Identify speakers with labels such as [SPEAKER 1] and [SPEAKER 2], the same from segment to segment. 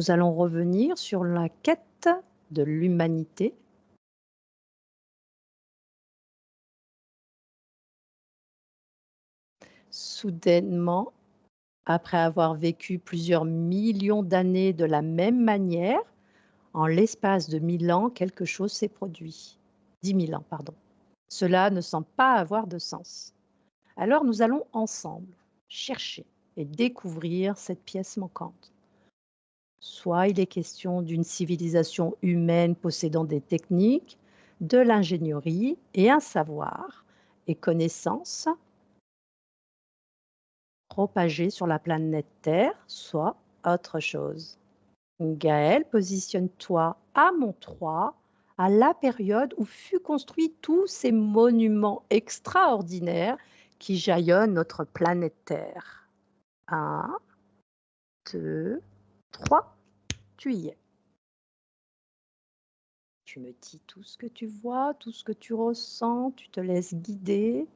[SPEAKER 1] nous allons revenir sur la quête de l'humanité. Soudainement, après avoir vécu plusieurs millions d'années de la même manière, en l'espace de 1000 ans, quelque chose s'est produit. 10 000 ans, pardon. Cela ne semble pas avoir de sens. Alors nous allons ensemble chercher et découvrir cette pièce manquante. Soit il est question d'une civilisation humaine possédant des techniques, de l'ingénierie et un savoir et connaissances propagés sur la planète Terre, soit autre chose. Gaël, positionne-toi à Montroie, à la période où fut construit tous ces monuments extraordinaires qui jalonnent notre planète Terre. Un, deux, trois, tu y es. Tu me dis tout ce que tu vois, tout ce que tu ressens, tu te laisses guider.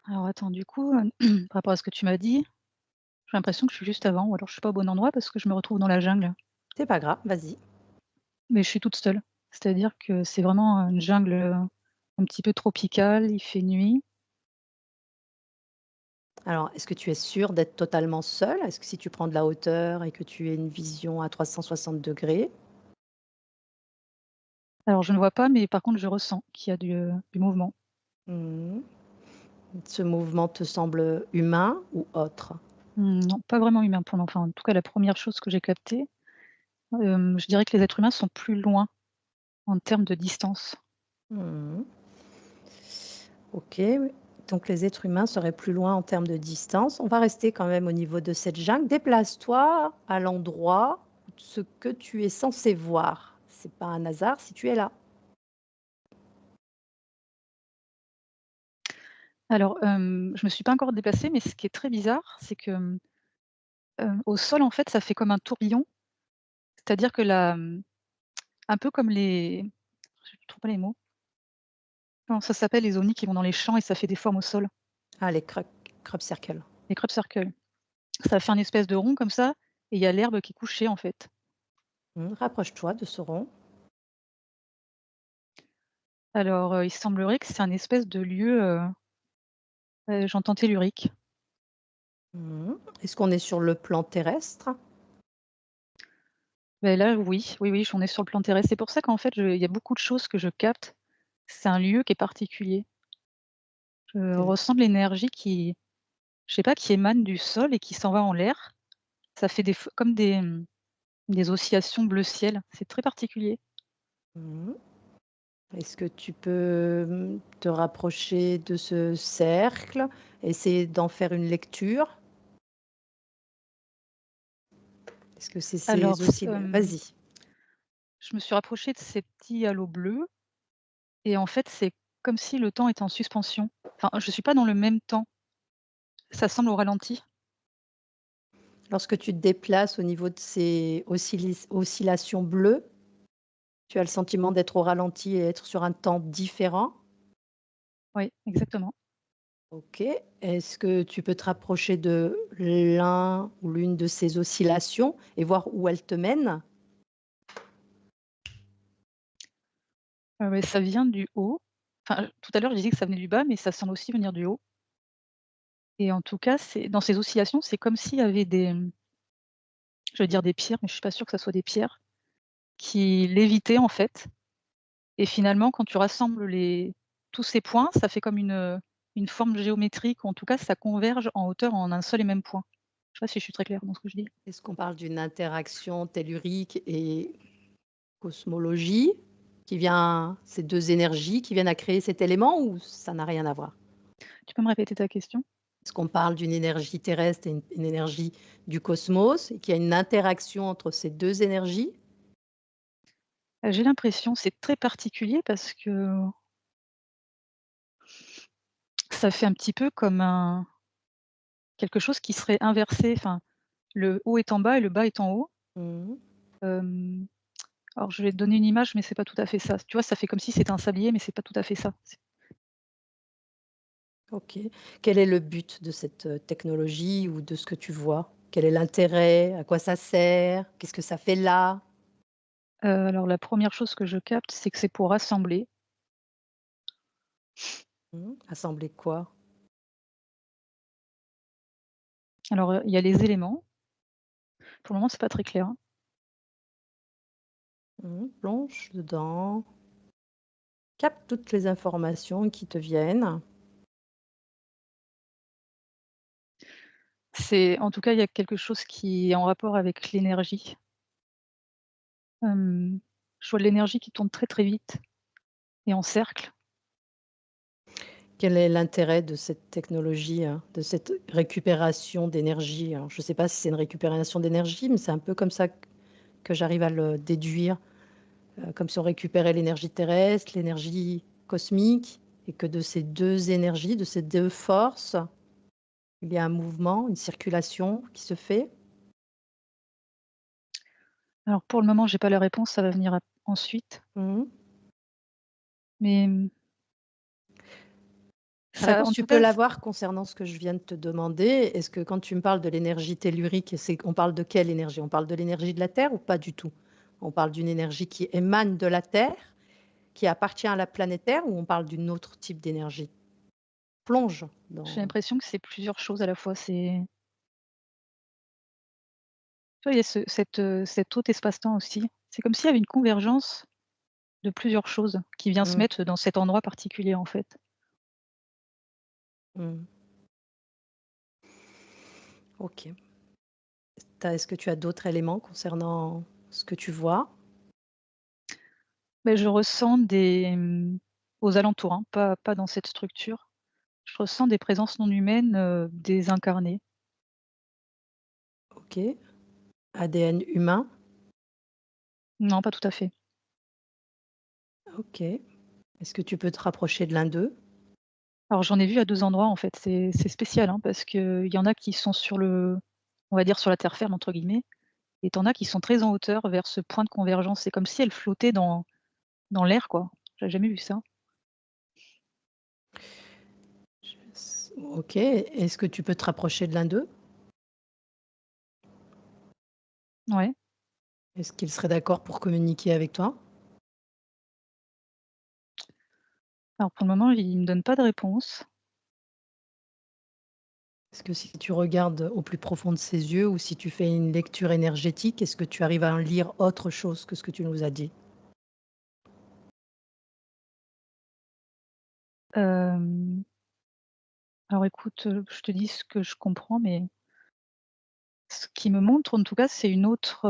[SPEAKER 2] Alors attends, du coup, par rapport à ce que tu m'as dit, j'ai l'impression que je suis juste avant ou alors je suis pas au bon endroit parce que je me retrouve dans la jungle,
[SPEAKER 1] C'est pas grave, vas-y.
[SPEAKER 2] mais je suis toute seule. C'est-à-dire que c'est vraiment une jungle, un petit peu tropicale, il fait nuit.
[SPEAKER 1] Alors, est-ce que tu es sûre d'être totalement seule? Est-ce que si tu prends de la hauteur et que tu aies une vision à 360 degrés?
[SPEAKER 2] Alors je ne vois pas, mais par contre je ressens qu'il y a du mouvement.
[SPEAKER 1] Mhm. Ce mouvement te semble humain ou autre?
[SPEAKER 2] Non, pas vraiment humain pour l'instant. En tout cas, la première chose que j'ai captée, je dirais que les êtres humains sont plus loin en termes de distance.
[SPEAKER 1] Mhm. Ok, oui. Donc les êtres humains seraient plus loin en termes de distance. On va rester quand même au niveau de cette jungle. Déplace-toi à l'endroit où ce que tu es censé voir. C'est pas un hasard si tu es là.
[SPEAKER 2] Alors, je me suis pas encore déplacée, mais ce qui est très bizarre, c'est que, au sol, en fait, ça fait comme un tourbillon. C'est-à-dire que un peu comme je trouve pas les mots. Comment ça s'appelle les ovnis qui vont dans les champs et ça fait des formes au sol?
[SPEAKER 1] Ah, les crop circles.
[SPEAKER 2] Les crop circles. Ça fait un espèce de rond comme ça et il y a l'herbe qui est couchée, en fait.
[SPEAKER 1] Rapproche-toi de ce rond.
[SPEAKER 2] Alors, il semblerait que c'est un espèce de lieu, j'entends tellurique.
[SPEAKER 1] Est-ce qu'on est sur le plan terrestre?
[SPEAKER 2] Beh, là, oui, oui, oui, on est sur le plan terrestre. C'est pour ça qu'en fait, je il y a beaucoup de choses que je capte. C'est un lieu qui est particulier. Je
[SPEAKER 1] Quel-
[SPEAKER 2] ressens de l'énergie qui je sais pas, qui émane du sol et qui s'en va en l'air. Ça fait comme des oscillations bleu ciel. C'est très particulier.
[SPEAKER 1] Mhm. Est-ce que tu peux te rapprocher de ce cercle, essayer d'en faire une lecture? Est-ce que c'est
[SPEAKER 2] Alors
[SPEAKER 1] ces oscilla vas-y.
[SPEAKER 2] je me suis rapprochée de ces petits halos bleus et en fait, c'est comme si le temps était en suspension. Enfin, je suis pas dans le même temps. Ça semble au ralenti.
[SPEAKER 1] Lorsque tu te déplaces au niveau de ces oscillations bleues, tu as le sentiment d'être au ralenti et être sur un temps différent?
[SPEAKER 2] Oui, exactement.
[SPEAKER 1] OK. Est-ce que tu peux te rapprocher de l'un ou l'une de ces oscillations et voir où elles te mènent?
[SPEAKER 2] Ouais, ça vient du haut. Enfin, tout à l'heure, je disais que ça venait du bas, mais ça semble aussi venir du haut et en tout cas, c'est dans ces oscillations, c'est comme s'il y avait je veux dire des pierres, mais je suis pas sûre que ça soit des pierres, qui lévitaient en fait et finalement quand tu rassembles tous ces points, ça fait comme une forme géométrique ou en tout cas ça converge en hauteur en un seul et même point. Je sais pas si je suis très claire dans ce que je dis?
[SPEAKER 1] Est-ce qu'on parle d'une interaction tellurique et cosmologie qui vient ces 2 énergies qui viennent à créer cet élément ou ça n'a rien à voir?
[SPEAKER 2] Tu peux me répéter ta question?
[SPEAKER 1] Est-ce qu'on parle d'une énergie terrestre et une énergie du cosmos et qu'il y a une interaction entre ces 2 énergies?
[SPEAKER 2] J'ai l'impression, c'est très particulier parce que ça fait un petit peu comme quelque chose qui serait inversé, enfin, le haut est en bas et le bas est en haut.
[SPEAKER 1] Mmh.
[SPEAKER 2] Hem, alors je vais te donner une image, mais c'est pas tout à fait ça. Tu vois, ça fait comme si c'était un sablier, mais c'est pas tout à fait ça.
[SPEAKER 1] OK. Quel est le but de cette, technologie ou de ce que tu vois? Quel est l'intérêt? À quoi ça sert? Qu'est-ce que ça fait là?
[SPEAKER 2] Alors la première chose que je capte, c'est que c'est pour rassembler.
[SPEAKER 1] Assembler quoi?
[SPEAKER 2] Alors, il y a les éléments. Pour le moment, c'est pas très clair, hein.
[SPEAKER 1] Plonge dedans, capte toutes les informations qui te viennent.
[SPEAKER 2] C'est en tout cas, il y a quelque chose qui est en rapport avec l'énergie. Je vois de l'énergie qui tourne très, très vite et en cercle.
[SPEAKER 1] Quel est l'intérêt de cette technologie, de cette récupération d'énergie? Alors je ne sais pas si c'est une récupération d'énergie, mais c'est un peu comme ça que j'arrive à le déduire, comme si on récupérait l'énergie terrestre, l'énergie cosmique et que de ces 2 énergies, de ces 2 forces, il y a un mouvement, une circulation qui se fait.
[SPEAKER 2] Alors pour le moment, j'ai pas la réponse, ça va venir ap ensuite,
[SPEAKER 1] Mmh.
[SPEAKER 2] mais,
[SPEAKER 1] La
[SPEAKER 2] ça
[SPEAKER 1] réponse,
[SPEAKER 2] en
[SPEAKER 1] tu
[SPEAKER 2] tout
[SPEAKER 1] peux
[SPEAKER 2] cas,
[SPEAKER 1] l'avoir concernant ce que je viens de te demander. Est-ce que quand tu me parles de l'énergie tellurique, on parle de quelle énergie? On parle de l'énergie de la Terre ou pas du tout? On parle d'une énergie qui émane de la Terre, qui appartient à la planète Terre ou on parle d'une autre type d'énergie? Plonge
[SPEAKER 2] j'ai
[SPEAKER 1] dans
[SPEAKER 2] l'impression que c'est plusieurs choses à la fois. C'est tu vois, il y a cet autre espace-temps aussi. C'est comme s'il y avait une convergence de plusieurs choses qui vient se
[SPEAKER 1] mmh,
[SPEAKER 2] mettre dans cet endroit particulier, en fait.
[SPEAKER 1] mmh. OK. Est-ce que tu as d'autres éléments concernant ce que tu vois?
[SPEAKER 2] Mais je ressens aux alentours, hein, pas dans cette structure. Je ressens des présences non humaines, désincarnées.
[SPEAKER 1] OK. ADN humain?
[SPEAKER 2] Non, pas tout à fait.
[SPEAKER 1] OK. Est-ce que tu peux te rapprocher de l'un d'eux?
[SPEAKER 2] Alors j'en ai vu à 2 endroits en fait, c'est spécial, hein, parce qu'il y en a qui sont on va dire «sur la terre ferme» entre guillemets et tu en as qui sont très en hauteur vers ce point de convergence. C'est comme si elles flottaient dans l'air quoi. J'avais jamais vu ça.
[SPEAKER 1] OK. Est-ce que tu peux te rapprocher de l'un d'eux?
[SPEAKER 2] Ouais.
[SPEAKER 1] Est-ce qu'ils seraient d'accord pour communiquer avec toi?
[SPEAKER 2] Alors pour le moment, ils me donnent pas de réponse.
[SPEAKER 1] Est-ce que si tu regardes au plus profond de ses yeux ou si tu fais une lecture énergétique, est-ce que tu arrives à en lire autre chose que ce que tu nous as dit?
[SPEAKER 2] Hem, alors écoute, je te dis ce que je comprends, mais ce qui me montre en tout cas, c'est une autre,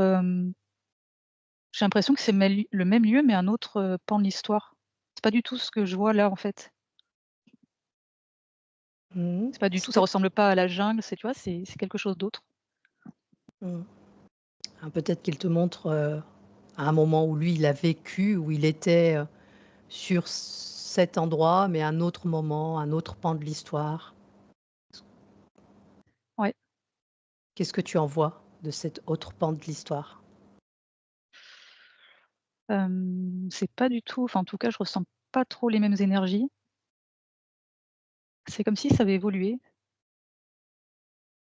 [SPEAKER 2] j'ai l'impression que c'est le même lieu, mais un autre, pan de l'histoire. C'est pas du tout ce que je vois là, en fait.
[SPEAKER 1] Mmh.
[SPEAKER 2] C'est pas du tout ça ressemble pas à la jungle, tu vois? C'est quelque chose d'autre.
[SPEAKER 1] Mmh. Ah, peut-être qu'il te montre, à un moment où lui, il a vécu, où il était, sur cet endroit, mais un autre moment, un autre pan de l'histoire.
[SPEAKER 2] Ouais.
[SPEAKER 1] Qu'est-ce que tu en vois de cet autre pan de l'histoire?
[SPEAKER 2] C'est pas du tout enfin, en tout cas, je ressens pas trop les mêmes énergies. C'est comme si ça avait évolué.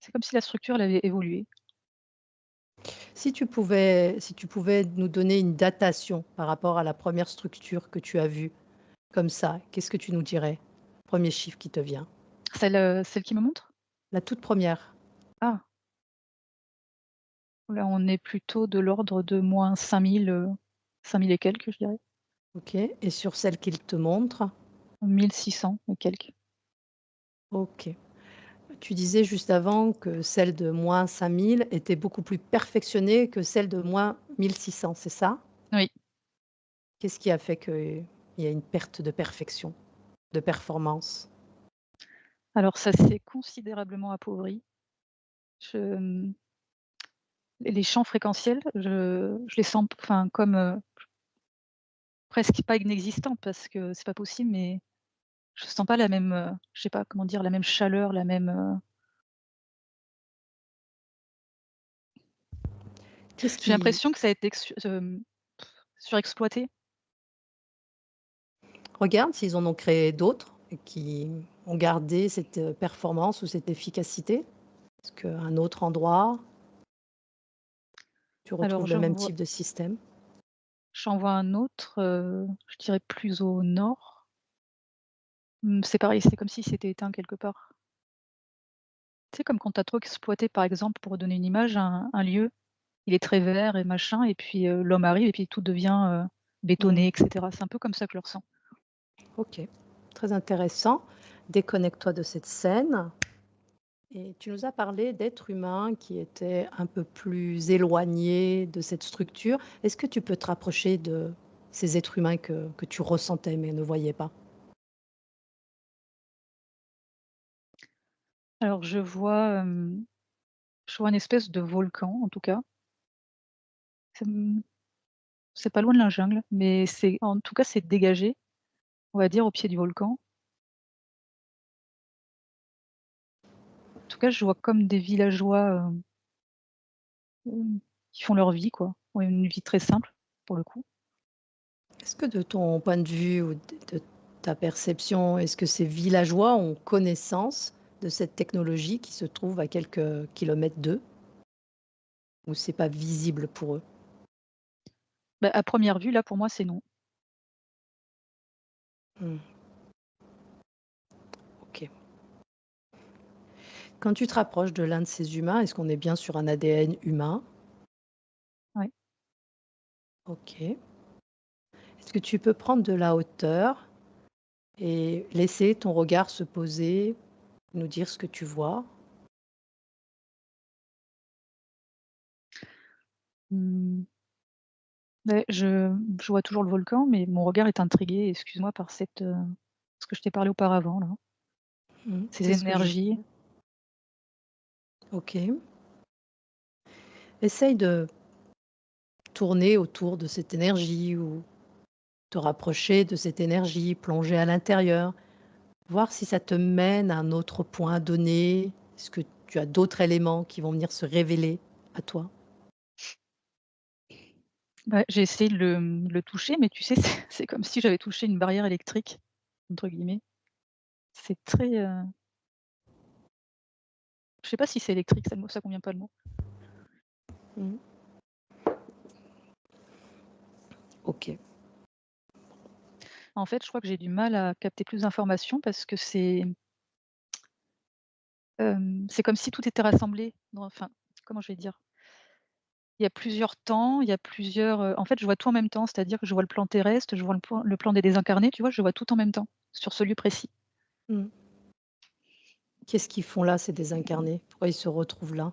[SPEAKER 2] C'est comme si la structure, elle avait évolué.
[SPEAKER 1] Si tu pouvais nous donner une datation par rapport à la première structure que tu as vue, comme ça, qu'est-ce que tu nous dirais? Premier chiffre qui te vient.
[SPEAKER 2] Celle qui me montre?
[SPEAKER 1] La toute première.
[SPEAKER 2] Ah, là, on est plutôt de l'ordre de -5000, 5000 et quelques, je dirais.
[SPEAKER 1] OK, et sur celle qu'il te montre?
[SPEAKER 2] 1600 et quelques.
[SPEAKER 1] OK. Tu disais juste avant que celle de -5000 était beaucoup plus perfectionnée que celle de -1600, c'est ça?
[SPEAKER 2] Oui.
[SPEAKER 1] Qu'est-ce qui a fait qu'il y a une perte de perfection, de performance?
[SPEAKER 2] Alors ça s'est considérablement appauvri. Je, les champs fréquentiels, je les sens enfin, comme, presque pas inexistants parce que c'est pas possible, mais je sens pas la même, je sais pas comment dire, la même chaleur, la même,
[SPEAKER 1] Qu'est-ce
[SPEAKER 2] j'ai
[SPEAKER 1] qui
[SPEAKER 2] l'impression que ça a été surexploité.
[SPEAKER 1] Regarde s'ils en ont créé d'autres et qui ont gardé cette, performance ou cette efficacité. Est-ce qu'à un autre endroit, tu
[SPEAKER 2] Alors
[SPEAKER 1] retrouves le même type de système?
[SPEAKER 2] j'en vois un autre, je dirais plus au nord. C'est pareil, c'est comme si c'était éteint quelque part. Tu sais, comme quand tu as trop exploité, par exemple, pour donner une image, un lieu, il est très vert et machin et puis, l'homme arrive et puis tout devient,
[SPEAKER 1] Mmh.
[SPEAKER 2] bétonné et cetera. C'est un peu comme ça que je le ressens.
[SPEAKER 1] OK, très intéressant. Déconnecte-toi de cette scène et tu nous as parlé d'êtres humains qui étaient un peu plus éloignés de cette structure. Est-ce que tu peux te rapprocher de ces êtres humains que tu ressentais mais ne voyais pas?
[SPEAKER 2] Alors je vois une espèce de volcan en tout cas. C'est, c'est pas loin de la jungle, mais c'est en tout cas, c'est dégagé, on va dire au pied du volcan. En tout cas, je vois comme des villageois, qui font leur vie quoi. Ouais, une vie très simple pour le coup.
[SPEAKER 1] Est-ce que de ton point de vue ou de ta perception, est-ce que ces villageois ont connaissance de cette technologie qui se trouve à quelques kilomètres d'eux? Ou c'est pas visible pour eux?
[SPEAKER 2] Bah, à première vue, là, pour moi, c'est non.
[SPEAKER 1] Mmh, OK. Quand tu te rapproches de l'un de ces humains, est-ce qu'on est bien sur un ADN humain?
[SPEAKER 2] Ouais.
[SPEAKER 1] OK. Est-ce que tu peux prendre de la hauteur et laisser ton regard se poser, nous dire ce que tu vois?
[SPEAKER 2] Mmh, beh, je vois toujours le volcan, mais mon regard est intrigué, excuse-moi, par ce que je t'ai parlé auparavant là, ces
[SPEAKER 1] C'est ce que je
[SPEAKER 2] énergies.
[SPEAKER 1] OK. Essaye de tourner autour de cette énergie ou te rapprocher de cette énergie, plonger à l'intérieur, voir si ça te mène à un autre point donné. Est-ce que tu as d'autres éléments qui vont venir se révéler à toi?
[SPEAKER 2] Ouais, j'ai essayé de le toucher, mais tu sais, c'est comme si j'avais touché «une barrière électrique» entre guillemets. C'est très, je sais pas si c'est électrique, ça le mot, ça convient pas le mot.
[SPEAKER 1] Mmh. OK.
[SPEAKER 2] En fait, je crois que j'ai du mal à capter plus d'informations parce que c'est comme si tout était rassemblé dans enfin, comment je vais dire? Il y a plusieurs temps, il y a plusieurs, en fait, je vois tout en même temps, c'est-à-dire que je vois le plan terrestre, je vois le plan des désincarnés, tu vois? Je vois tout en même temps, sur ce lieu précis.
[SPEAKER 1] Mmh. Qu'est-ce qu'ils font là, ces désincarnés? Pourquoi ils se retrouvent là?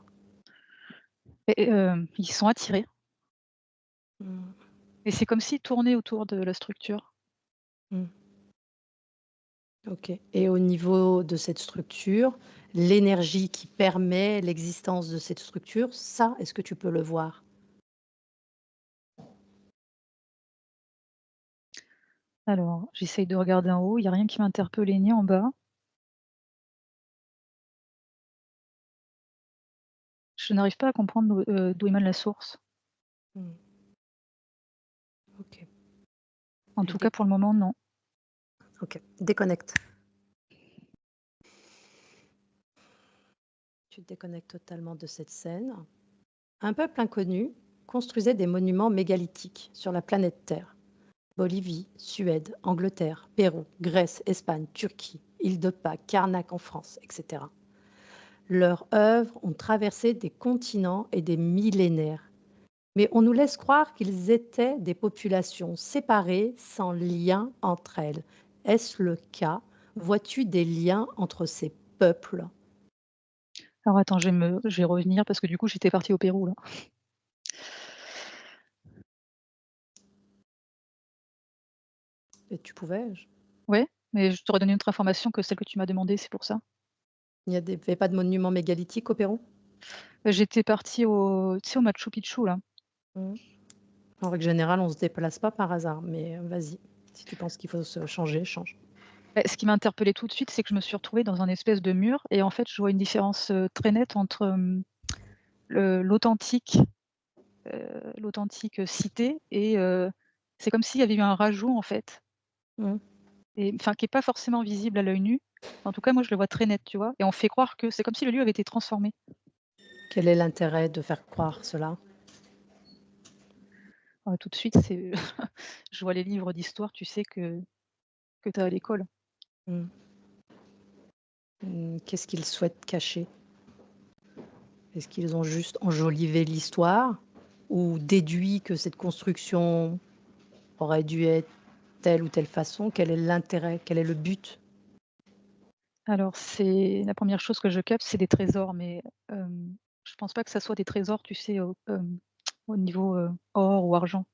[SPEAKER 2] Et ils sont attirés
[SPEAKER 1] Mmh.
[SPEAKER 2] et c'est comme s'ils tournaient autour de la structure.
[SPEAKER 1] Mmh. OK, et au niveau de cette structure, l'énergie qui permet l'existence de cette structure, ça, est-ce que tu peux le voir?
[SPEAKER 2] Alors, j'essaye de regarder en haut, il y a rien qui m'a interpellée ni en bas. Je n'arrive pas à comprendre d'où émane la source.
[SPEAKER 1] Mmh. OK.
[SPEAKER 2] En
[SPEAKER 1] Et
[SPEAKER 2] tout cas, pour le moment, non.
[SPEAKER 1] OK, déconnecte. Tu te déconnectes totalement de cette scène. Un peuple inconnu construisait des monuments mégalithiques sur la planète Terre. Bolivie, Suède, Angleterre, Pérou, Grèce, Espagne, Turquie, île de Pâques, Karnak en France, etc. Leurs œuvres ont traversé des continents et des millénaires. Mais on nous laisse croire qu'ils étaient des populations séparées, sans lien entre elles. Est-ce le cas? Vois-tu des liens entre ces peuples?
[SPEAKER 2] Alors attends, je vais revenir parce que du coup, j'étais partie au Pérou, là.
[SPEAKER 1] Et tu pouvais?
[SPEAKER 2] Ouais, mais je t'aurais donné une autre information que celle que tu m'as demandé, c'est pour ça.
[SPEAKER 1] Il n'y avait pas de monument mégalithique au Pérou?
[SPEAKER 2] J'étais partie au tu sais, au Machu Picchu, là.
[SPEAKER 1] Mmh. En règle générale, on ne se déplace pas par hasard, mais vas-y, si tu penses qu'il faut se changer, change.
[SPEAKER 2] Bah, ce qui m'a interpellée tout de suite, c'est que je me suis retrouvée dans un espèce de mur et en fait, je vois une différence, très nette entre, le l'authentique cité et c'est comme s'il y avait eu un rajout, en fait
[SPEAKER 1] Mmh.
[SPEAKER 2] et enfin, qui est pas forcément visible à l'œil nu, En tout cas, moi, je le vois très net, tu vois? Et on fait croire que c'est comme si le lieu avait été transformé.
[SPEAKER 1] Quel est l'intérêt de faire croire cela?
[SPEAKER 2] Tout de suite, c'est je vois les livres d'histoire, tu sais, que tu as à l'école.
[SPEAKER 1] Mmh. Qu'est-ce qu'ils souhaitent cacher? Est-ce qu'ils ont juste enjolivé l'histoire ou déduit que cette construction aurait dû être telle ou telle façon? Quel est l'intérêt? Quel est le but?
[SPEAKER 2] Alors c'est la première chose que je capte, c'est des trésors, mais je pense pas que ça soit des trésors, tu sais, au niveau, or ou argent.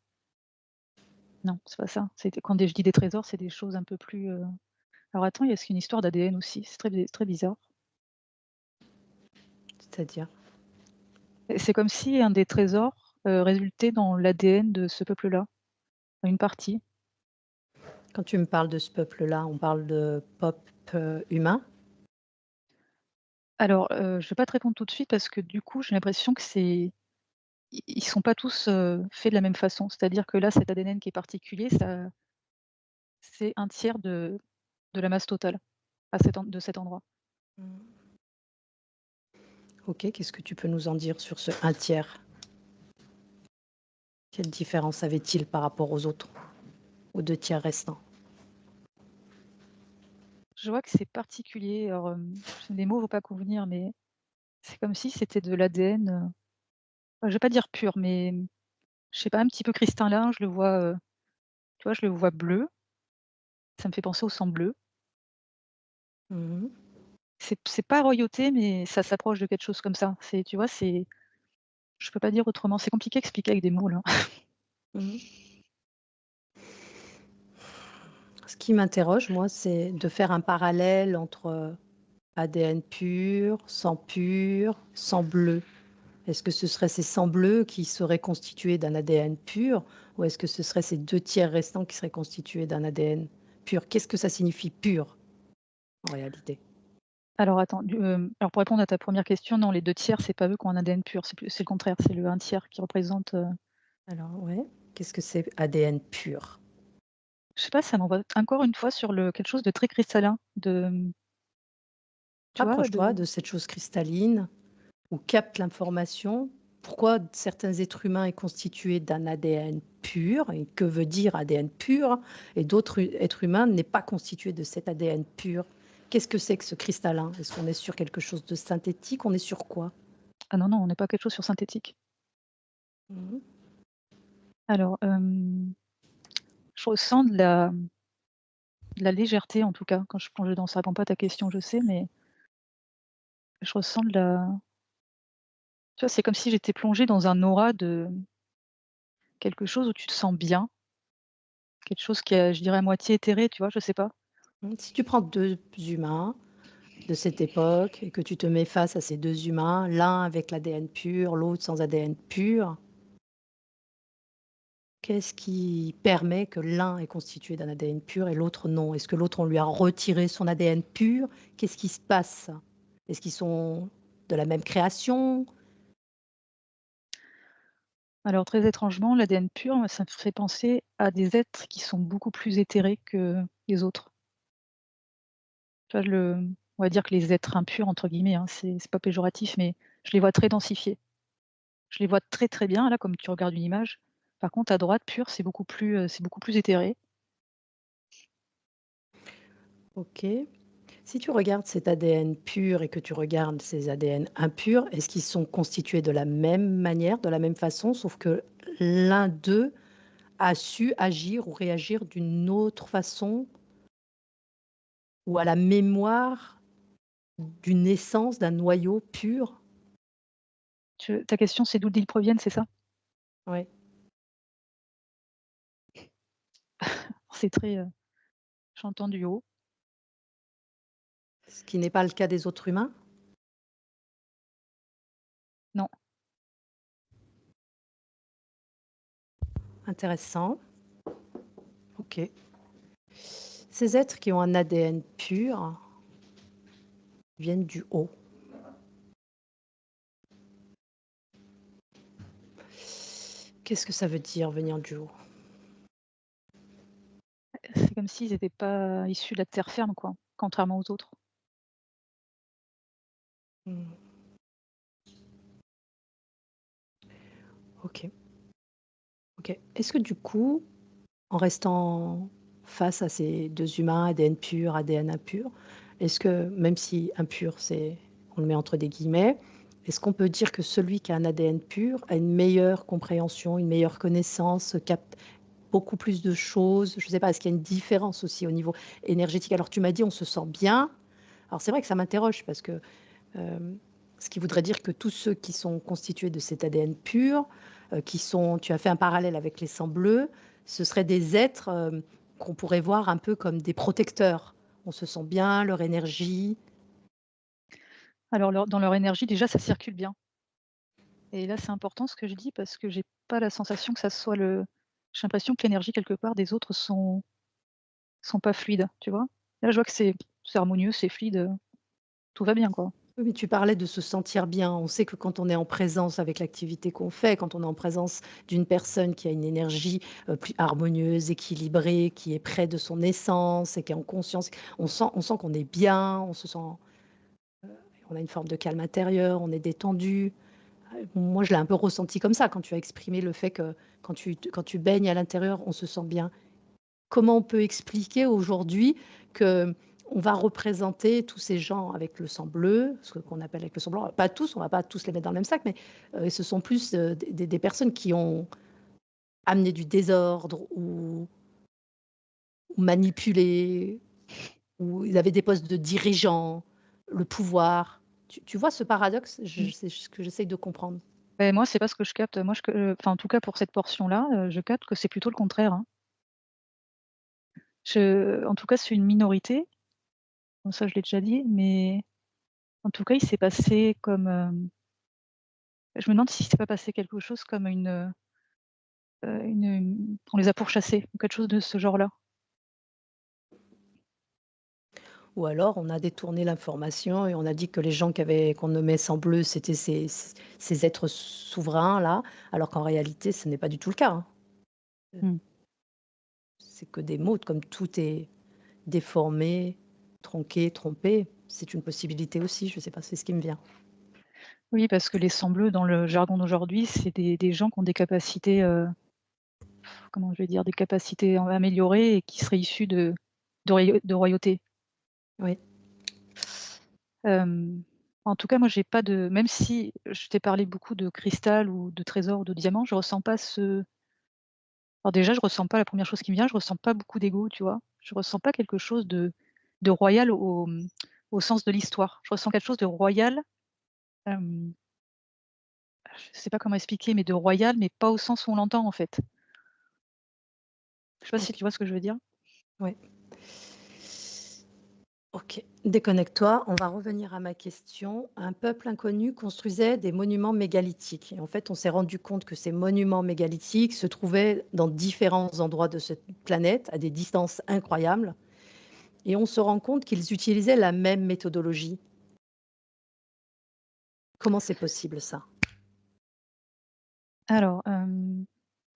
[SPEAKER 2] Non, c'est pas ça. C'est je dis des trésors, c'est des choses un peu plus, alors attends, il y a une histoire d'ADN aussi, c'est très bizarre.
[SPEAKER 1] C'est-à-dire?
[SPEAKER 2] Et c'est comme si un des trésors, résultait dans l'ADN de ce peuple-là, une partie.
[SPEAKER 1] Quand tu me parles de ce peuple-là, on parle de peuple humain?
[SPEAKER 2] Alors, je vais pas te répondre tout de suite parce que du coup, j'ai l'impression que ils sont pas tous, faits de la même façon. C'est-à-dire que là, cet ADN qui est particulier, ça c'est un tiers de la masse totale de cet endroit.
[SPEAKER 1] Mmh. OK, qu'est-ce que tu peux nous en dire sur ce un tiers? Quelle différence avait-il par rapport aux autres, aux 2 tiers restants?
[SPEAKER 2] Je vois que c'est particulier, alors, les mots vont pas convenir, mais c'est comme si c'était de l'ADN, je vais pas dire pur, mais je sais pas, un petit peu cristallin. Je le vois, tu vois, je le vois bleu, ça me fait penser au sang bleu.
[SPEAKER 1] Mmh.
[SPEAKER 2] C'est pas royauté, mais ça s'approche de quelque chose comme ça. Tu vois, je peux pas dire autrement. C'est compliqué à expliquer avec des mots là.
[SPEAKER 1] Mmh. Ce qui m'interroge, moi, c'est de faire un parallèle entre ADN pur, sang pur, sang bleu. Est-ce que ce serait ces sangs bleus qui seraient constitués d'un ADN pur ou est-ce que ce seraient ces 2 tiers restants qui seraient constitués d'un ADN pur? Qu'est-ce que ça signifie pur, en réalité?
[SPEAKER 2] Alors attends, alors pour répondre à ta première question, non, les 2/3 c'est pas eux qui ont un ADN pur, c'est le contraire, c'est le 1/3 qui représente,
[SPEAKER 1] Alors ouais, qu'est-ce que c'est ADN pur?
[SPEAKER 2] je sais pas, ça m'envoie encore une fois sur le quelque chose de très cristallin, tu vois?
[SPEAKER 1] Rapproche-toi de cette chose cristalline ou capte l'information. Pourquoi certains êtres humains est constitué d'un ADN pur et que veut dire ADN pur et d'autres êtres humains n'est pas constitué de cet ADN pur? Qu'est-ce que c'est que ce cristallin? Est-ce qu'on est sur quelque chose de synthétique? On est sur quoi?
[SPEAKER 2] Ah non, non, on n'est pas quelque chose sur synthétique.
[SPEAKER 1] Mmh.
[SPEAKER 2] Alors, je ressens de la légèreté en tout cas quand je plonge dedans. Ça répond pas à ta question, je sais, mais je ressens de la tu vois, c'est comme si j'étais plongée dans un aura de quelque chose où tu te sens bien, quelque chose qui est, je dirais, à moitié éthéré, tu vois? Je sais pas.
[SPEAKER 1] Si tu prends 2 humains de cette époque et que tu te mets face à ces 2 humains, l'un avec l'ADN pur, l'autre sans ADN pur, qu'est-ce qui permet que l'un est constitué d'un ADN pur et l'autre non? Est-ce que l'autre, on lui a retiré son ADN pur? Qu'est-ce qui se passe? Est-ce qu'ils sont de la même création?
[SPEAKER 2] Alors très étrangement, l'ADN pur, moi, ça me fait penser à des êtres qui sont beaucoup plus éthérés que les autres. Tu vois, on va dire que les êtres «impurs» entre guillemets, hein, c'est pas péjoratif, mais je les vois très densifiés. Je les vois très, très bien là, comme tu regardes une image. Par contre à droite, pur, c'est beaucoup plus éthéré.
[SPEAKER 1] OK. Si tu regardes cet ADN pur et que tu regardes ces ADN impurs, est-ce qu'ils sont constitués de la même manière, de la même façon, sauf que l'un d'eux a su agir ou réagir d'une autre façon ou à la mémoire d'une essence, d'un noyau pur?
[SPEAKER 2] Ta question, c'est d'où ils proviennent, c'est ça?
[SPEAKER 1] Ouais.
[SPEAKER 2] C'est très, j'entends du haut.
[SPEAKER 1] Ce qui n'est pas le cas des autres humains?
[SPEAKER 2] Non,
[SPEAKER 1] Intéressant. OK. Ces êtres qui ont un ADN pur viennent du haut. Qu'est-ce que ça veut dire venir du haut?
[SPEAKER 2] c'est comme s'ils étaient pas issus de la terre ferme, quoi. contrairement aux autres.
[SPEAKER 1] Mmh. OK, OK. Est-ce que du coup, en restant face à ces 2 humains, ADN pur, ADN impur, est-ce que même si impur, c'est on le met entre des guillemets, est-ce qu'on peut dire que celui qui a un ADN pur a une meilleure compréhension, une meilleure connaissance, capte beaucoup plus de choses? Je ne sais pas, est-ce qu'il y a une différence aussi au niveau énergétique? Alors tu m'as dit: «On se sent bien». Alors c'est vrai que ça m'interroge parce que, hem, ce qui voudrait dire que tous ceux qui sont constitués de cet ADN pur, qui sont tu as fait un parallèle avec les sangs bleus, ce seraient des êtres, qu'on pourrait voir un peu comme des protecteurs. On se sent bien, leur énergie.
[SPEAKER 2] Alors dans leur énergie, déjà, ça circule bien et là, c'est important ce que je dis parce que j'ai pas la sensation que ça soit le j'ai l'impression que l'énergie quelque part des autres sont pas fluides, tu vois? Là, je vois que c'est harmonieux, c'est fluide, tout va bien, quoi.
[SPEAKER 1] Oui, mais tu parlais de se sentir bien. On sait que quand on est en présence avec l'activité qu'on fait, quand on est en présence d'une personne qui a une énergie, plus harmonieuse, équilibrée, qui est près de son essence et qui est en conscience, on sent qu'on est bien, on a une forme de calme intérieur, on est détendu. Moi, je l'ai un peu ressenti comme ça quand tu as exprimé le fait que quand tu baignes à l'intérieur, on se sent bien. Comment on peut expliquer aujourd'hui que on va représenter tous ces gens avec le sang bleu, ce qu'on appelle avec le sang blanc, pas tous, on va pas tous les mettre dans le même sac, mais ce sont plus, des personnes qui ont amené du désordre ou manipulé, ou ils avaient des postes de dirigeants, le pouvoir. Tu vois ce paradoxe?
[SPEAKER 2] Mmh.
[SPEAKER 1] C'est ce que j'essaye de comprendre.
[SPEAKER 2] Et moi, c'est pas ce que je capte. Moi, enfin, en tout cas, pour cette portion-là, je capte que c'est plutôt le contraire, hein. En tout cas, c'est une minorité, bon ça, je l'ai déjà dit, mais en tout cas, il s'est passé comme, je me demande s'il s'est pas passé quelque chose comme on les a pourchassés ou quelque chose de ce genre-là.
[SPEAKER 1] Ou alors on a détourné l'information et on a dit que les gens qu'on nommait sang bleu, c'était ces êtres souverains-là, alors qu'en réalité, ce n'est pas du tout le cas, hein. Heu,
[SPEAKER 2] Mmh.
[SPEAKER 1] c'est que des mots, comme tout est déformé, tronqué, trompé. C'est une possibilité aussi, je ne sais pas, c'est ce qui me vient.
[SPEAKER 2] Oui, parce que les sangs bleus, dans le jargon d'aujourd'hui, c'est des gens qui ont des capacités, comment je vais dire? Des capacités améliorées et qui seraient issus de royauté.
[SPEAKER 1] Oui.
[SPEAKER 2] Hem, En tout cas, moi, j'ai pas de même si je t'ai parlé beaucoup de cristal ou de trésor ou de diamants, je ressens pas ce alors déjà, je ressens pas la première chose qui me vient, je ressens pas beaucoup d'ego, tu vois? Je ressens pas quelque chose de royal au sens de l'histoire. Je ressens quelque chose de royal, hem, je sais pas comment expliquer, mais de royal, mais pas au sens où on l'entend, en fait. Je sais pas si
[SPEAKER 1] OK,
[SPEAKER 2] tu vois ce que je veux dire?
[SPEAKER 1] ouais. OK, déconnecte-toi. On va revenir à ma question. Un peuple inconnu construisait des monuments mégalithiques et en fait, on s'est rendu compte que ces monuments mégalithiques se trouvaient dans différents endroits de cette planète, à des distances incroyables et on se rend compte qu'ils utilisaient la même méthodologie. Comment c'est possible ça?
[SPEAKER 2] Alors,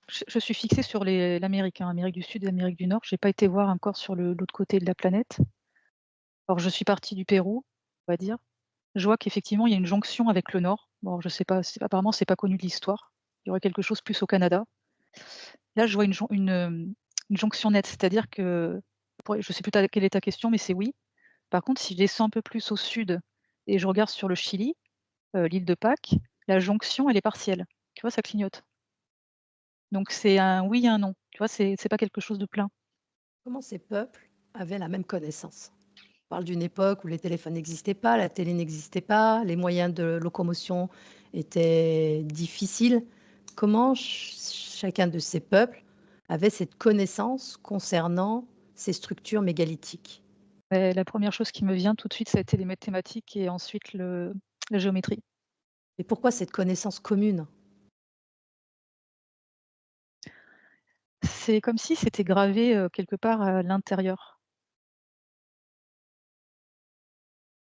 [SPEAKER 2] je suis fixée sur l'Amérique, hein, Amérique du Sud et Amérique du Nord. J'ai pas été voir encore sur l'autre côté de la planète. Alors je suis partie du Pérou, on va dire. Je vois qu'effectivement, il y a une jonction avec le Nord. Bon, je sais pas, apparemment, c'est pas connu de l'histoire. Il y aurait quelque chose plus au Canada. Là, je vois une jonction nette, c'est-à-dire que je sais plus quelle est ta question, mais c'est oui. Par contre, si je descends un peu plus au sud et je regarde sur le Chili, l'île de Pâques, la jonction, elle est partielle. Tu vois, ça clignote. Donc c'est un oui et un non. Tu vois, c'est pas quelque chose de plein.
[SPEAKER 1] Comment ces peuples avaient la même connaissance? On parle d'une époque où les téléphones n'existaient pas, la télé n'existait pas, les moyens de locomotion étaient difficiles. Comment chacun de ces peuples avait cette connaissance concernant ces structures mégalithiques?
[SPEAKER 2] La première chose qui me vient tout de suite, ça a été les mathématiques et ensuite la géométrie.
[SPEAKER 1] Et pourquoi cette connaissance commune?
[SPEAKER 2] C'est comme si c'était gravé, quelque part à l'intérieur.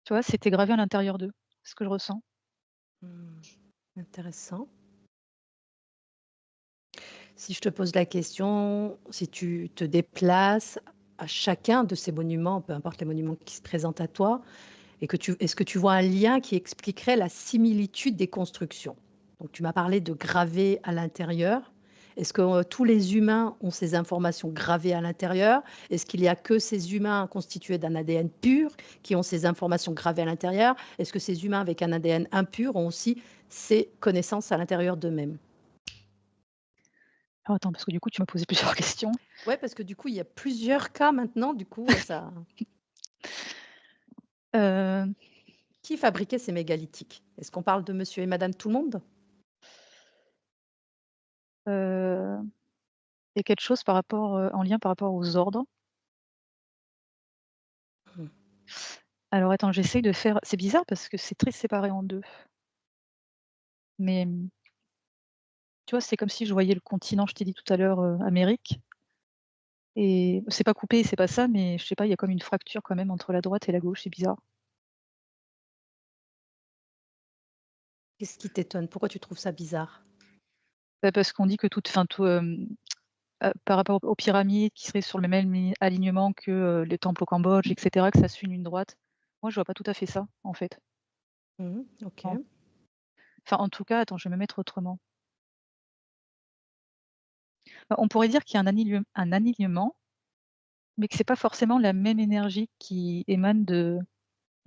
[SPEAKER 2] Tu vois? C'était gravé à l'intérieur d'eux, ce que je ressens.
[SPEAKER 1] Hmm, intéressant. Si je te pose la question, si tu te déplaces à chacun de ces monuments, peu importe les monuments qui se présentent à toi, et est-ce que tu vois un lien qui expliquerait la similitude des constructions? Donc tu m'as parlé de gravés à l'intérieur. Est-ce que, tous les humains ont ces informations gravées à l'intérieur? Est-ce qu'il y a que ces humains constitués d'un ADN pur qui ont ces informations gravées à l'intérieur? Est-ce que ces humains avec un ADN impur ont aussi ces connaissances à l'intérieur d'eux-mêmes?
[SPEAKER 2] Alors attends, parce que du coup, tu m'as posé plusieurs questions.
[SPEAKER 1] Ouais, parce que du coup, il y a plusieurs cas maintenant, du coup, ça
[SPEAKER 2] Heu,
[SPEAKER 1] qui fabriquait ces mégalithiques? Est-ce qu'on parle de monsieur et madame tout le monde?
[SPEAKER 2] heu, il y a quelque chose par rapport, en lien par rapport aux ordres.
[SPEAKER 1] Mmh.
[SPEAKER 2] Alors attends, j'essaye de faire c'est bizarre parce que c'est très séparé en 2. Mais, tu vois, c'est comme si je voyais le continent, je t'ai dit tout à l'heure, Amérique et c'est pas coupé, c'est pas ça, mais je sais pas, il y a comme une fracture quand même entre la droite et la gauche, c'est bizarre.
[SPEAKER 1] Qu'est-ce qui t'étonne? Pourquoi tu trouves ça bizarre?
[SPEAKER 2] Bah, parce qu'on dit que par rapport aux pyramides qui seraient sur le même alignement que, les temples au Cambodge et cetera, que ça suit une ligne droite. Moi, je vois pas tout à fait ça, en fait.
[SPEAKER 1] Mmh. OK.
[SPEAKER 2] En enfin, en tout cas, attends, je vais me mettre autrement. Bah, on pourrait dire qu'il y a un alignement, mais que c'est pas forcément la même énergie qui émane bon,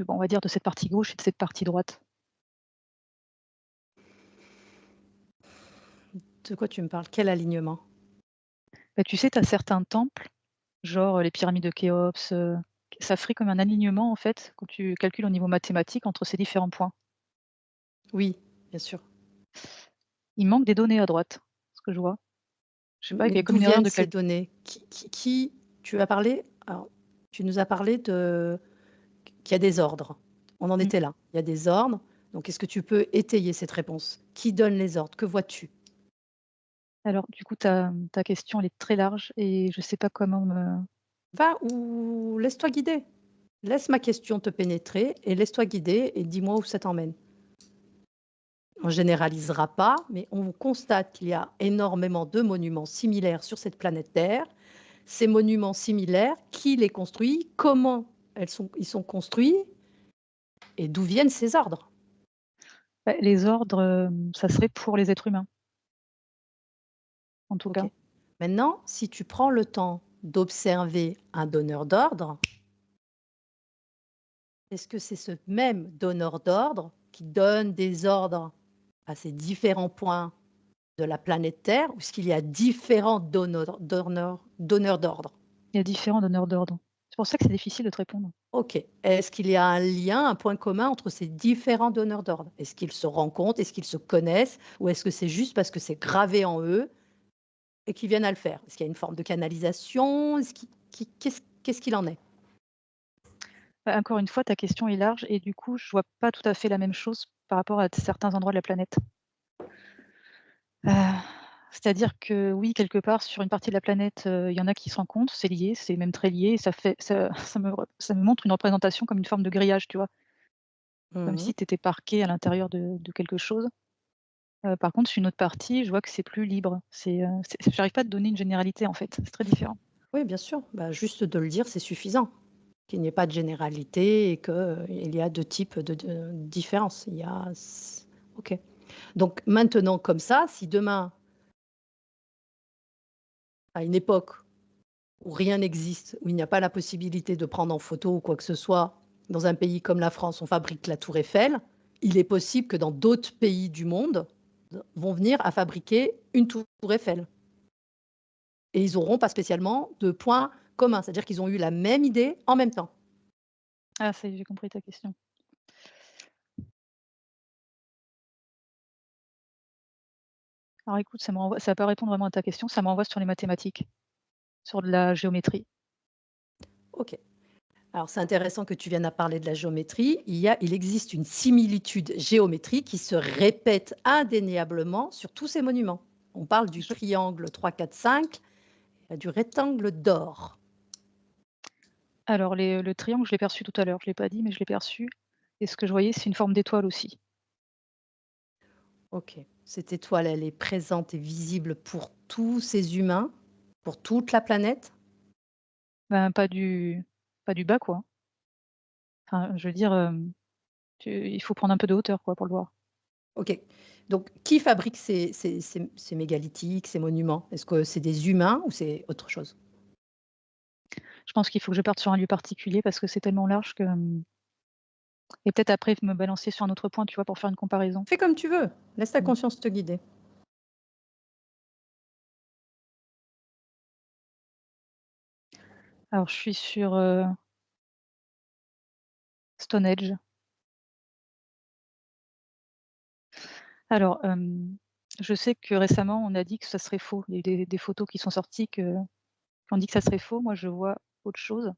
[SPEAKER 2] on va dire de cette partie gauche et de cette partie droite.
[SPEAKER 1] De quoi tu me parles? Quel alignement?
[SPEAKER 2] Bah, tu sais, tu as certains temples, genre, les pyramides de Khéops, ça ferait comme un alignement, en fait, quand tu calcules au niveau mathématique entre ces différents points.
[SPEAKER 1] Oui, bien sûr.
[SPEAKER 2] Il manque des données à droite, ce que je vois. Je sais pas, il
[SPEAKER 1] Mais
[SPEAKER 2] y a comme
[SPEAKER 1] d'où
[SPEAKER 2] une erreur
[SPEAKER 1] viennent
[SPEAKER 2] de
[SPEAKER 1] ces
[SPEAKER 2] calcul.
[SPEAKER 1] données? Tu as parlé alors, tu nous as parlé qu'il y a des ordres. On en était là. Il y a des ordres, donc est-ce que tu peux étayer cette réponse? Qui donne les ordres? Que vois-tu?
[SPEAKER 2] Alors du coup, ta question, elle est très large et je sais pas comment me
[SPEAKER 1] Va ou laisse-toi guider. Laisse ma question te pénétrer et laisse-toi guider et dis-moi où ça t'emmène. On généralisera pas, mais on constate qu'il y a énormément de monuments similaires sur cette planète Terre. Ces monuments similaires, qui les construit? Comment ils sont construits? Et d'où viennent ces ordres?
[SPEAKER 2] bah, les ordres, ça serait pour les êtres humains, en tout
[SPEAKER 1] OK.
[SPEAKER 2] cas.
[SPEAKER 1] Maintenant, si tu prends le temps d'observer un donneur d'ordre, est-ce que c'est ce même donneur d'ordre qui donne des ordres à ces différents points de la planète Terre ou est-ce qu'il y a différents donneurs d'ordre?
[SPEAKER 2] Il y a différents donneurs d'ordre. C'est pour ça que c'est difficile de te répondre.
[SPEAKER 1] OK. Est-ce qu'il y a un lien, un point commun entre ces différents donneurs d'ordre? Est-ce qu'ils se rencontrent? Est-ce qu'ils se connaissent? Ou est-ce que c'est juste parce que c'est gravé en eux et qu'ils viennent à le faire? Est-ce qu'il y a une forme de canalisation? Qu'est-ce qu'il en est?
[SPEAKER 2] Bah, encore une fois, ta question est large et du coup, je vois pas tout à fait la même chose par rapport à certains endroits de la planète. Heu, c'est-à-dire que oui, quelque part sur une partie de la planète, il y en a qui se rencontrent, c'est lié, c'est même très lié et ça me montre une représentation comme une forme de grillage, tu vois? Comme
[SPEAKER 1] Mmh.
[SPEAKER 2] si tu étais parqué à l'intérieur de quelque chose. Par contre, sur une autre partie, je vois que c'est plus libre. J'arrive pas à te donner une généralité, en fait, c'est très différent.
[SPEAKER 1] Oui, bien sûr. Bah, juste de le dire, c'est suffisant. Qu'il n'y ait pas de généralité et qu'il y a 2 types de différences. Il y a s OK. Donc maintenant comme ça, si demain, à une époque où rien n'existe, où il n'y a pas la possibilité de prendre en photo ou quoi que ce soit, dans un pays comme la France, on fabrique la tour Eiffel, il est possible que dans d'autres pays du monde, vont venir à fabriquer une tour Eiffel et ils n'auront pas spécialement de points communs. C'est-à-dire qu'ils ont eu la même idée en même temps.
[SPEAKER 2] Ah ça y est, j'ai compris ta question. Alors écoute, ça va pas répondre vraiment à ta question, ça m'envoie sur les mathématiques, sur de la géométrie.
[SPEAKER 1] OK. Alors c'est intéressant que tu viennes à parler de la géométrie. Il existe une similitude géométrique qui se répète indéniablement sur tous ces monuments. On parle du
[SPEAKER 2] Je
[SPEAKER 1] triangle 3, 4, 5 et du rectangle d'or.
[SPEAKER 2] alors le triangle, je l'ai perçu tout à l'heure, je l'ai pas dit, mais je l'ai perçu et ce que je voyais, c'est une forme d'étoile aussi.
[SPEAKER 1] OK. Cette étoile, elle est présente et visible pour tous ces humains, pour toute la planète?
[SPEAKER 2] Ben, pas du bas, quoi. Enfin, je veux dire, il faut prendre un peu de hauteur, quoi, pour le voir.
[SPEAKER 1] OK. Donc qui fabrique ces mégalithiques, ces monuments? Est-ce que c'est des humains ou c'est autre chose?
[SPEAKER 2] Je pense qu'il faut que je parte sur un lieu particulier parce que c'est tellement large que, et peut-être après me balancer sur un autre point, tu vois, pour faire une comparaison.
[SPEAKER 1] Fais comme tu veux, laisse ta
[SPEAKER 2] Mmh.
[SPEAKER 1] conscience te guider.
[SPEAKER 2] Alors je suis sur, Stonehenge. Alors, je sais que récemment on a dit que ça serait faux. Il y a eu des photos qui sont sorties qui ont dit que ça serait faux. Moi je vois autre chose.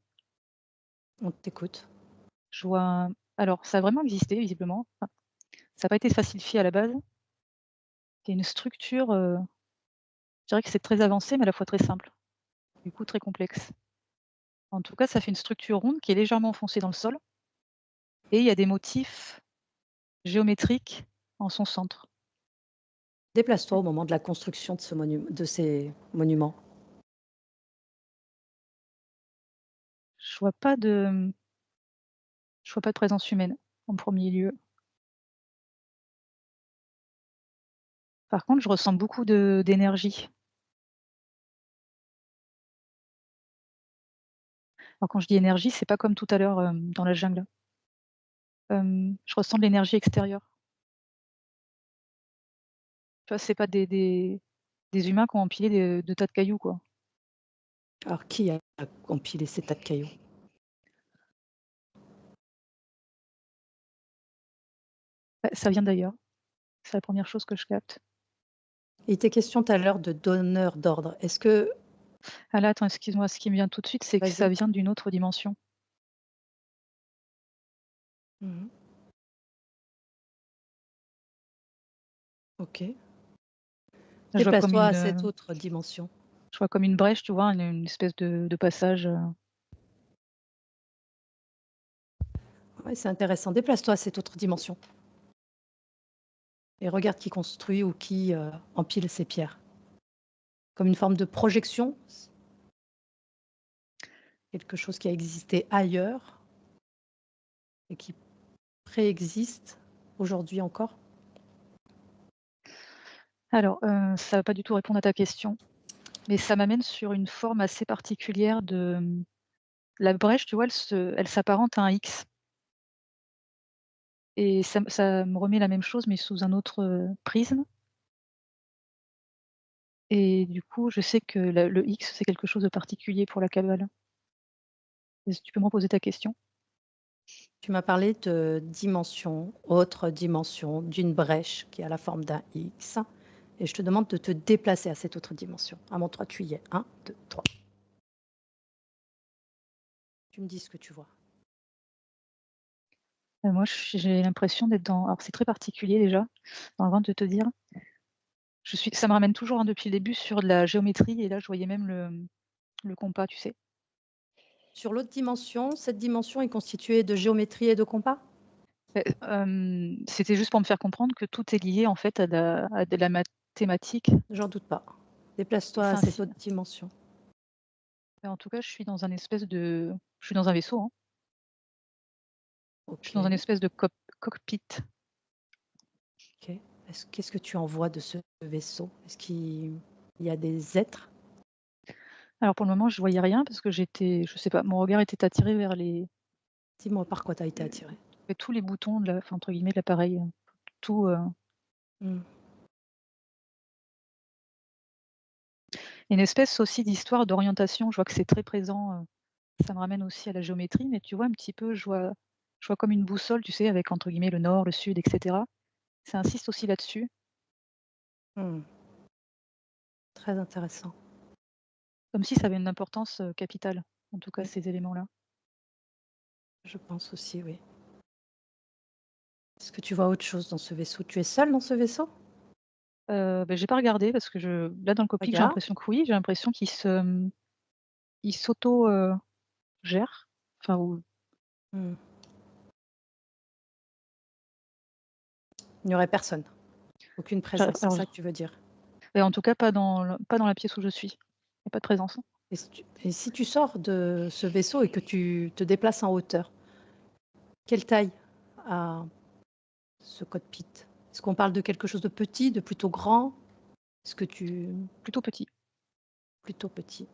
[SPEAKER 1] On t'écoute.
[SPEAKER 2] Je vois alors ça a vraiment existé visiblement. Enfin, ça a pas été falsifié à la base. C'est une structure, je dirais que c'est très avancé, mais à la fois très simple, du coup très complexe. En tout cas, ça fait une structure ronde qui est légèrement enfoncée dans le sol et il y a des motifs géométriques en son centre.
[SPEAKER 1] Déplace-toi au moment de la construction de ces monuments.
[SPEAKER 2] Je vois pas de, je vois pas de présence humaine en premier lieu. Par contre, je ressens beaucoup d'énergie. Alors quand je dis énergie, c'est pas comme tout à l'heure, dans la jungle. Je ressens de l'énergie extérieure. Tu vois, c'est pas des humains qui ont empilé de tas de cailloux, quoi.
[SPEAKER 1] Alors qui a empilé ces tas de cailloux?
[SPEAKER 2] Bah, ça vient d'ailleurs. C'est la première chose que je capte.
[SPEAKER 1] Il était question tout à l'heure de donneur d'ordre. Est-ce que
[SPEAKER 2] Ah là, attends, excuse-moi, ce qui me vient tout de suite, c'est que ça
[SPEAKER 1] vas-y.
[SPEAKER 2] vient d'une autre dimension.
[SPEAKER 1] Mmh. OK.
[SPEAKER 2] Je vois comme
[SPEAKER 1] Déplace-toi à
[SPEAKER 2] une,
[SPEAKER 1] cette autre dimension.
[SPEAKER 2] je vois comme une brèche, tu vois? Une espèce de passage,
[SPEAKER 1] Ouais, c'est intéressant. Déplace-toi à cette autre dimension et regarde qui construit ou qui, empile ces pierres. Comme une forme de projection, quelque chose qui a existé ailleurs et qui préexiste aujourd'hui encore.
[SPEAKER 2] alors, ça va pas du tout répondre à ta question, mais ça m'amène sur une forme assez particulière de, la brèche, tu vois? Elle s'apparente à un X et ça me remet la même chose, mais sous un autre, prisme et du coup, je sais que le X, c'est quelque chose de particulier pour la cabale. Est-ce que tu peux me reposer ta question?
[SPEAKER 1] Tu m'as parlé de dimension, autre dimension, d'une brèche qui a la forme d'un X et je te demande de te déplacer à cette autre dimension. À mon 3, tu y es. 1, 2, 3. Tu me dis ce que tu vois.
[SPEAKER 2] Moi, j'ai l'impression d'être dans, alors c'est très particulier déjà, avant de te dire, ça me ramène toujours, hein, depuis le début sur de la géométrie et là, je voyais même le compas, tu sais?
[SPEAKER 1] Sur l'autre dimension, cette dimension est constituée de géométrie et de compas?
[SPEAKER 2] C'était juste pour me faire comprendre que tout est lié en fait à de la mathématique
[SPEAKER 1] J'en doute pas.
[SPEAKER 2] et
[SPEAKER 1] Déplace-toi
[SPEAKER 2] c'est
[SPEAKER 1] à
[SPEAKER 2] un
[SPEAKER 1] cette
[SPEAKER 2] signe.
[SPEAKER 1] autre dimension.
[SPEAKER 2] En tout cas, je suis dans un vaisseau, hein. Je suis dans un
[SPEAKER 1] OK,
[SPEAKER 2] espèce de cockpit.
[SPEAKER 1] OK. Qu'est-ce que tu en vois de ce vaisseau? Est-ce qu'il y a des êtres?
[SPEAKER 2] Alors pour le moment, je voyais rien parce que je sais pas, mon regard était attiré vers
[SPEAKER 1] Dis-moi par quoi tu as été
[SPEAKER 2] heu,
[SPEAKER 1] attiré.
[SPEAKER 2] tous les boutons enfin entre guillemets «de l'appareil», tout,
[SPEAKER 1] Mmh.
[SPEAKER 2] une espèce aussi d'histoire d'orientation. Je vois que c'est très présent, ça me ramène aussi à la géométrie, mais tu vois un petit peu, je vois comme une boussole, tu sais, avec entre guillemets «le nord, le sud» et cetera. Ça insiste aussi là-dessus,
[SPEAKER 1] Mmh. Très intéressant.
[SPEAKER 2] comme si ça avait une importance, capitale, en tout cas
[SPEAKER 1] Oui,
[SPEAKER 2] ces éléments-là.
[SPEAKER 1] je pense aussi, oui. Est-ce que tu vois autre chose dans ce vaisseau? Tu es seul dans ce vaisseau?
[SPEAKER 2] J'ai pas regardé parce que là dans le cockpit, j'ai
[SPEAKER 1] Regarde.
[SPEAKER 2] l'impression que oui, j'ai l'impression il s'auto, gère, enfin ou
[SPEAKER 1] Mmh. Il n'y aurait personne, aucune
[SPEAKER 2] j'arrive
[SPEAKER 1] présence, c'est
[SPEAKER 2] alors
[SPEAKER 1] ça que tu veux dire?
[SPEAKER 2] en tout cas pas dans la pièce où je suis. Il y a pas de présence.
[SPEAKER 1] Et si tu sors de ce vaisseau et que tu te déplaces en hauteur, quelle taille a ce cockpit? Est-ce qu'on parle de quelque chose de petit, de plutôt grand? Est-ce que tu
[SPEAKER 2] Plutôt petit.
[SPEAKER 1] plutôt petit?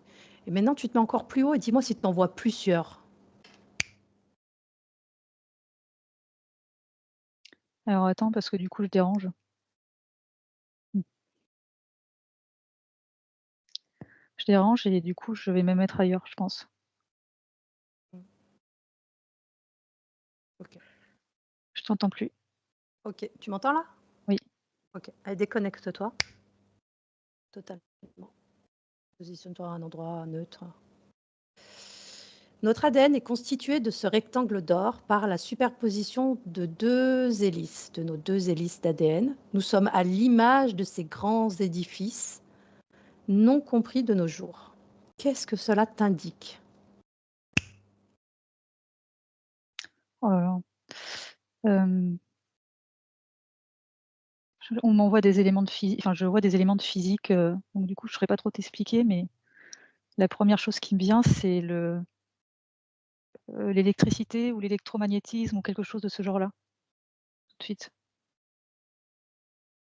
[SPEAKER 1] Et maintenant tu te mets encore plus haut et dis-moi si tu en vois plusieurs.
[SPEAKER 2] Alors attends parce que du coup je dérange. Mmh. Je dérange et du coup je vais me mettre ailleurs, je pense.
[SPEAKER 1] Mmh. OK.
[SPEAKER 2] Je t'entends plus.
[SPEAKER 1] OK. Tu m'entends là?
[SPEAKER 2] Oui.
[SPEAKER 1] OK. Allez, déconnecte-toi totalement. Positionne-toi à un endroit neutre. Notre ADN est constitué de ce rectangle d'or par la superposition de 2 hélices, de nos 2 hélices d'ADN. Nous sommes à l'image de ces grands édifices non compris de nos jours. Qu'est-ce que cela t'indique?
[SPEAKER 2] Oh là là. Hem, on m'envoie des éléments de physique, enfin je vois des éléments de physique, donc du coup je saurais pas trop t'expliquer, mais la première chose qui me vient c'est l'électricité ou l'électromagnétisme ou quelque chose de ce genre-là, tout de suite.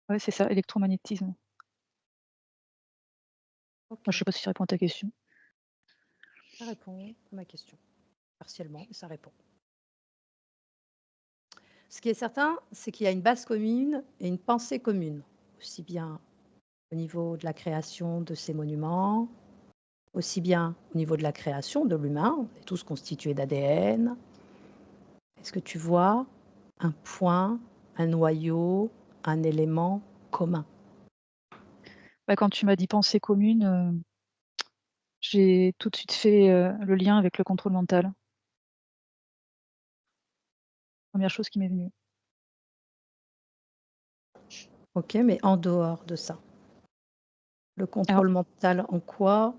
[SPEAKER 2] Ouais, c'est ça, électromagnétisme. Moi, je
[SPEAKER 1] OK,
[SPEAKER 2] sais pas si ça répond à ta question.
[SPEAKER 1] ça répond à ma question. Partiellement, mais ça répond. Ce qui est certain, c'est qu'il y a une base commune et une pensée commune, aussi bien au niveau de la création de ces monuments, aussi bien au niveau de la création de l'humain, on est tous constitués d'ADN. Est-ce que tu vois un point, un noyau, un élément commun?
[SPEAKER 2] Bah, quand tu m'as dit pensée commune, j'ai tout de suite fait, le lien avec le contrôle mental. Première chose qui m'est venue.
[SPEAKER 1] OK, mais en dehors de ça, le
[SPEAKER 2] Alors
[SPEAKER 1] contrôle mental en quoi?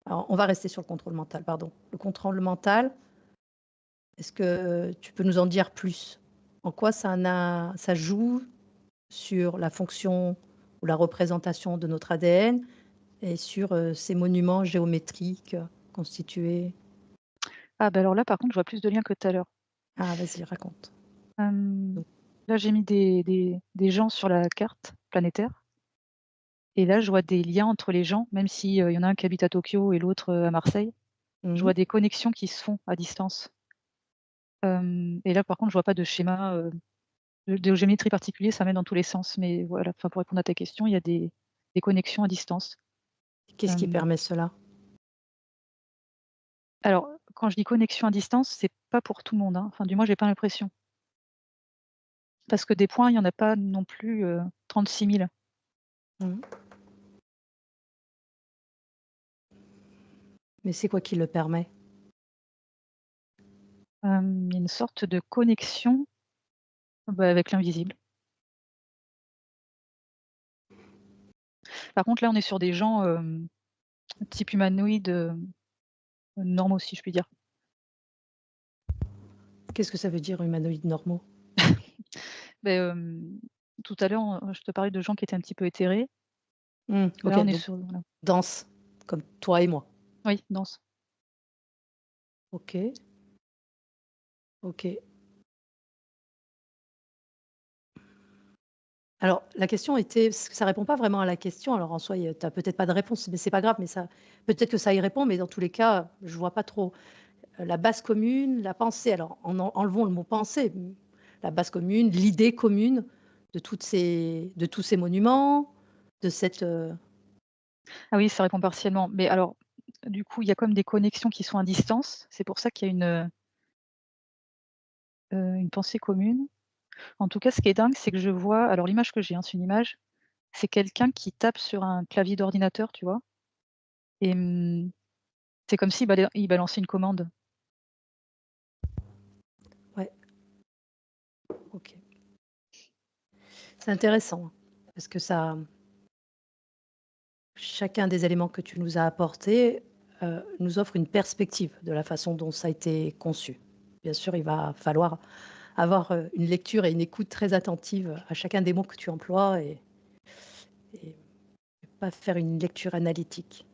[SPEAKER 1] Alors, on va rester sur le contrôle mental, pardon. Le contrôle mental, est-ce que tu peux nous en dire plus? En quoi ça joue sur la fonction ou la représentation de notre ADN et sur, ces monuments géométriques constitués?
[SPEAKER 2] ah bah, alors là, par contre, je vois plus de liens que tout à l'heure.
[SPEAKER 1] Ah, vas-y, raconte.
[SPEAKER 2] Hem,
[SPEAKER 1] Donc
[SPEAKER 2] là, j'ai mis des gens sur la carte planétaire et là, je vois des liens entre les gens, même si, il y en a un qui habite à Tokyo et l'autre, à Marseille. Je
[SPEAKER 1] mmh.
[SPEAKER 2] vois des connexions qui se font à distance. Et là, par contre, je vois pas de schéma, de géométrie particulier, ça mène dans tous les sens. Mais voilà, enfin, pour répondre à ta question, il y a des connexions à distance.
[SPEAKER 1] Qu'est-ce qui
[SPEAKER 2] Hem,
[SPEAKER 1] permet cela?
[SPEAKER 2] alors, quand je dis connexion à distance, c'est pas pour tout le monde, hein. Enfin, du moins, j'ai pas l'impression. Parce que des points, il y en a pas non plus, 36 000.
[SPEAKER 1] Mmh. Mais c'est quoi qui le permet?
[SPEAKER 2] Il y a une sorte de connexion, bah, avec l'invisible. Par contre, là, on est sur des gens, type humanoïde, normaux, si je puis dire.
[SPEAKER 1] Qu'est-ce que ça veut dire humanoïdes normaux?
[SPEAKER 2] Beh, tout à l'heure, je te parlais de gens qui étaient un petit peu éthérés.
[SPEAKER 1] Mmh,
[SPEAKER 2] Là,
[SPEAKER 1] OK,
[SPEAKER 2] on est
[SPEAKER 1] donc
[SPEAKER 2] sur voilà.
[SPEAKER 1] dense, comme toi et moi.
[SPEAKER 2] Oui, dense.
[SPEAKER 1] OK, OK. Alors la question était parce que ça répond pas vraiment à la question, alors en soi, tu as peut-être pas de réponse, mais c'est pas grave, mais ça peut-être que ça y répond, mais dans tous les cas, je vois pas trop. La base commune, la pensée, alors enlevons le mot pensée, la base commune, l'idée commune de tous ces monuments, de cette,
[SPEAKER 2] Ah oui, ça répond partiellement. Mais alors, du coup, il y a comme des connexions qui sont à distance. C'est pour ça qu'il y a une pensée commune. En tout cas, ce qui est dingue, c'est que je vois alors l'image que j'ai, hein, c'est une image, c'est quelqu'un qui tape sur un clavier d'ordinateur, tu vois? Et c'est comme s'il il balançait une commande.
[SPEAKER 1] ouais, OK. C'est intéressant, hein, parce que ça chacun des éléments que tu nous as apportés, nous offre une perspective de la façon dont ça a été conçu. Bien sûr, il va falloir avoir, une lecture et une écoute très attentive à chacun des mots que tu emploies et pas faire une lecture analytique.